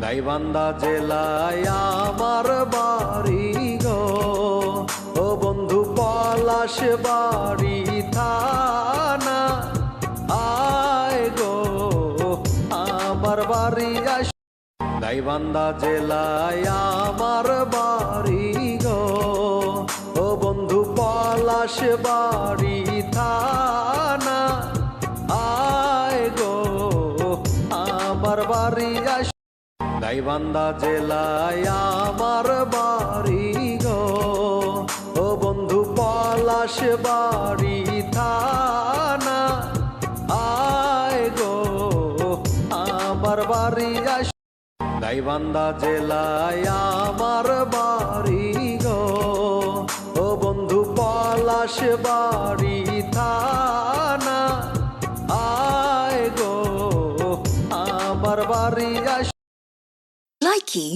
গাইবান্ধা জেলায় আমার বাড়ি গো, ও বন্ধু পলাশ বাড়ি থানা। আয় গো আমার বাড়ি আস। গাইবান্ধা জেলায় আমার বাড়ি গো, ও বন্ধু পলাশ বাড়ি থানা। আয় গো আমার বাড়ি আস। গাইবান্ধা জেলায় আমার বাড়ি গো, ও বন্ধু পলাশ বাড়ি থানা। আয় গো আমার বাড়ি আস। গাইবান্ধা জেলায় আমার বাড়ি গো, ও বন্ধু পলাশ বাড়ি থানা। আয় গো আমার বাড়ি আস। Likey